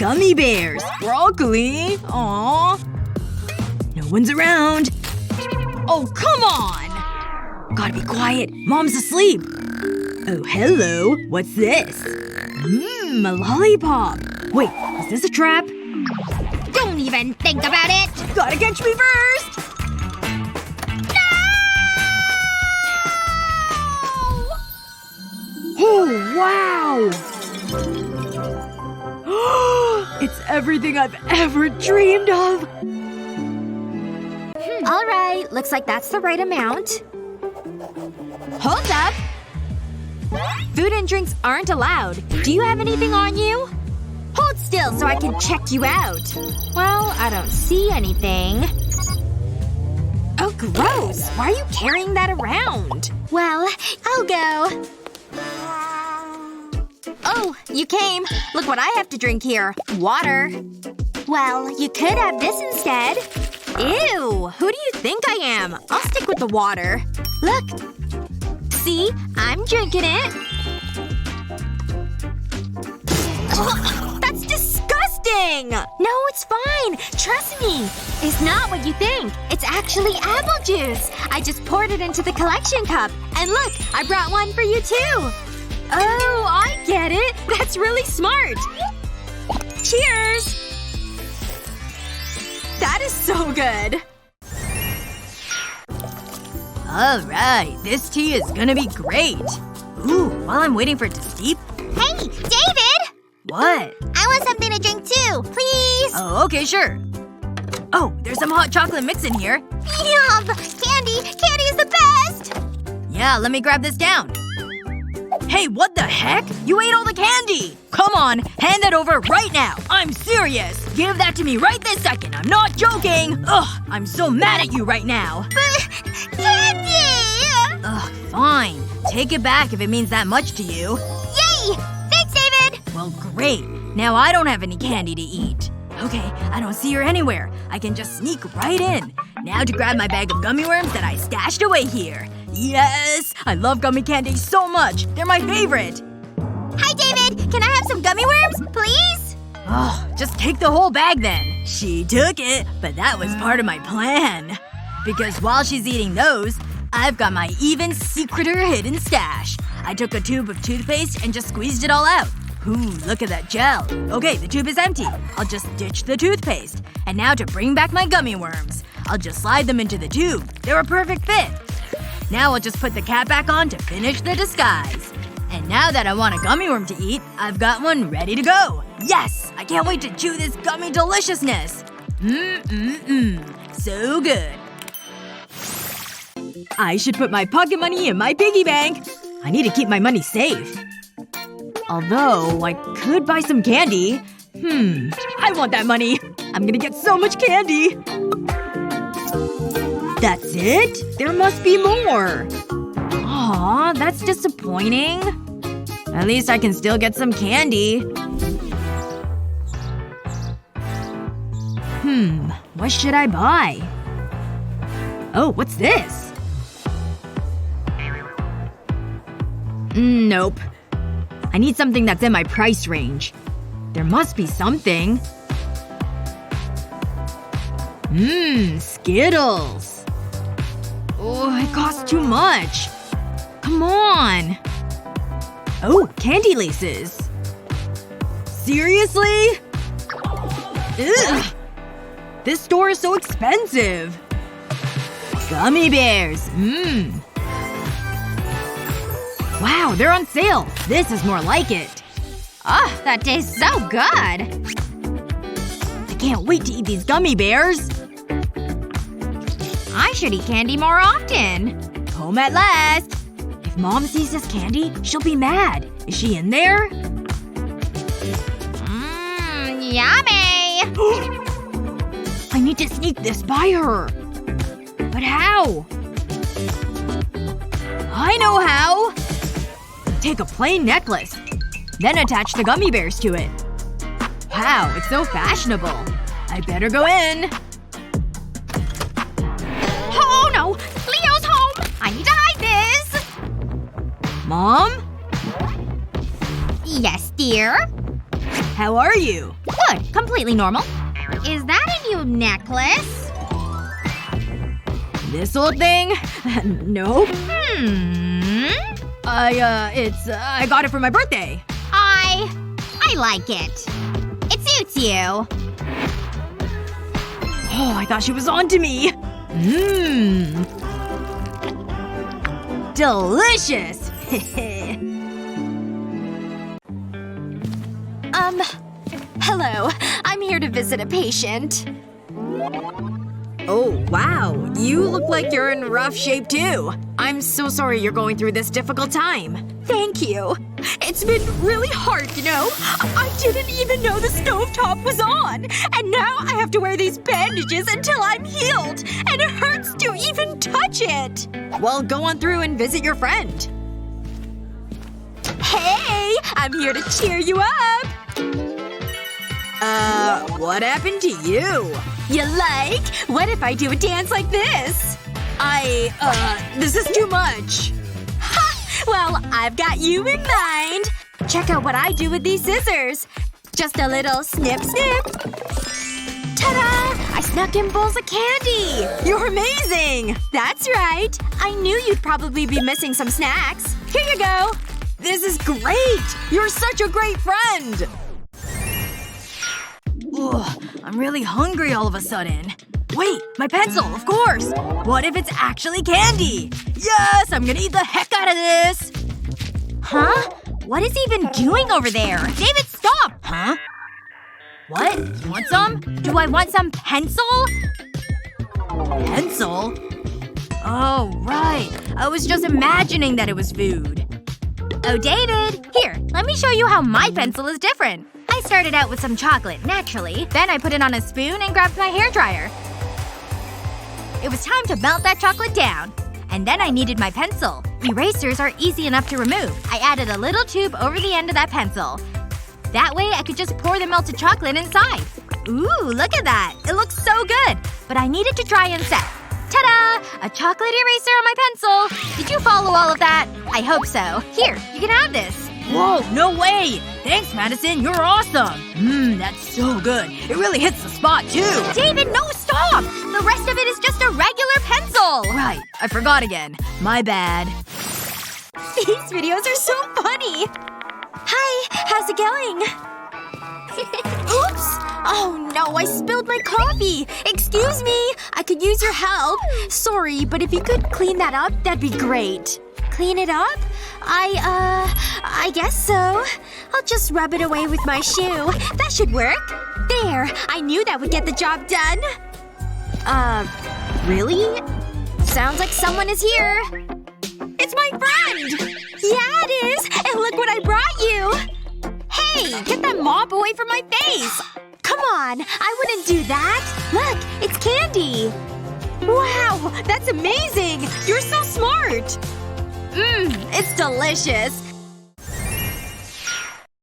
Gummy bears! Broccoli! Aww. No one's around. Oh, come on! Gotta be quiet. Mom's asleep. Oh, hello. What's this? A lollipop. Wait, is this a trap? Don't even think about it! Gotta catch me first! Oh, wow! It's everything I've ever dreamed of! Alright, looks like that's the right amount. Hold up! Food and drinks aren't allowed. Do you have anything on you? Hold still so I can check you out. Well, I don't see anything. Oh, gross! Why are you carrying that around? Well, I'll go. Oh, you came. Look what I have to drink here. Water. Well, you could have this instead. Ew! Who do you think I am? I'll stick with the water. Look. See? I'm drinking it. Ugh, that's disgusting! No, it's fine. Trust me. It's not what you think. It's actually apple juice. I just poured it into the collection cup. And look, I brought one for you too. Oh, I get it. That's really smart. Cheers! That is so good. Alright, this tea is gonna be great. Ooh, while I'm waiting for it to steep. Hey, David! What? I want something to drink too, please! Oh, okay, sure. Oh, there's some hot chocolate mix in here. Yum! Candy! Candy is the best! Yeah, let me grab this down. Hey, what the heck? You ate all the candy! Come on, hand that over right now. I'm serious. Give that to me right this second. I'm not joking. Ugh, I'm so mad at you right now. Candy! Ugh, fine. Take it back if it means that much to you. Yay! Thanks, David! Well, great. Now I don't have any candy to eat. Okay, I don't see her anywhere. I can just sneak right in. Now to grab my bag of gummy worms that I stashed away here. Yes! I love gummy candy so much. They're my favorite. Hi, David! Can I have some gummy worms, please? Oh, just take the whole bag then. She took it, but that was part of my plan. Because while she's eating those, I've got my even secreter hidden stash. I took a tube of toothpaste and just squeezed it all out. Ooh, look at that gel. Okay, the tube is empty. I'll just ditch the toothpaste. And now to bring back my gummy worms. I'll just slide them into the tube. They're a perfect fit. Now I'll just put the cap back on to finish the disguise. And now that I want a gummy worm to eat, I've got one ready to go. Yes! I can't wait to chew this gummy deliciousness. So good. I should put my pocket money in my piggy bank. I need to keep my money safe. Although, I could buy some candy. I want that money. I'm gonna get so much candy. That's it? There must be more. Aw, that's disappointing. At least I can still get some candy. What should I buy? Oh, what's this? Nope. I need something that's in my price range. There must be something. Skittles. Oh, it costs too much. Come on. Oh, candy laces. Seriously? Ugh. This store is so expensive. Gummy bears. Wow, they're on sale. This is more like it. Oh, that tastes so good! I can't wait to eat these gummy bears. I should eat candy more often. Home at last. If Mom sees this candy, she'll be mad. Is she in there? Yummy! I need to sneak this by her. But how? I know how! Take a plain necklace. Then attach the gummy bears to it. Wow, it's so fashionable. I better go in. Oh no! Leo's home! I need to hide this! Mom? Yes, dear? How are you? Good. Completely normal. Is that a new necklace? This old thing? Nope. I got it for my birthday. I like it. It suits you. Oh, I thought she was onto me. Delicious! Hello. I'm here to visit a patient. Oh, wow. You look like you're in rough shape, too. I'm so sorry you're going through this difficult time. Thank you. It's been really hard, you know? I didn't even know the stovetop was on! And now I have to wear these bandages until I'm healed! And it hurts to even touch it! Well, go on through and visit your friend. Hey! I'm here to cheer you up! What happened to you? You like? What if I do a dance like this? This is too much. Ha! Well, I've got you in mind. Check out what I do with these scissors. Just a little snip snip. Ta-da! I snuck in bowls of candy! You're amazing! That's right. I knew you'd probably be missing some snacks. Here you go. This is great! You're such a great friend! Ugh, I'm really hungry all of a sudden. Wait, my pencil, of course! What if it's actually candy? Yes! I'm gonna eat the heck out of this! Huh? What is he even doing over there? David, stop! Huh? What? You want some? Do I want some pencil? Pencil? Oh, right. I was just imagining that it was food. Oh, David! Here, let me show you how my pencil is different. I started out with some chocolate, naturally. Then I put it on a spoon and grabbed my hairdryer. It was time to melt that chocolate down. And then I needed my pencil. Erasers are easy enough to remove. I added a little tube over the end of that pencil. That way I could just pour the melted chocolate inside. Ooh, look at that. It looks so good. But I needed to dry and set. Ta-da! A chocolate eraser on my pencil. Did you follow all of that? I hope so. Here, you can have this. Whoa, no way! Thanks, Madison. You're awesome. That's so good. It really hits the spot, too. David, no, stop! The rest of it is just a regular pencil! Right. I forgot again. My bad. These videos are so funny! Hi, how's it going? Oops! Oh no, I spilled my coffee! Excuse me! I could use your help. Sorry, but if you could clean that up, that'd be great. Clean it up? I guess so. I'll just rub it away with my shoe. That should work. There! I knew that would get the job done. Really? Sounds like someone is here. It's my friend! Yeah, it is! And look what I brought you! Hey! Get that mop away from my face! Come on! I wouldn't do that! Look! It's candy! Wow! That's amazing! You're so smart! It's delicious.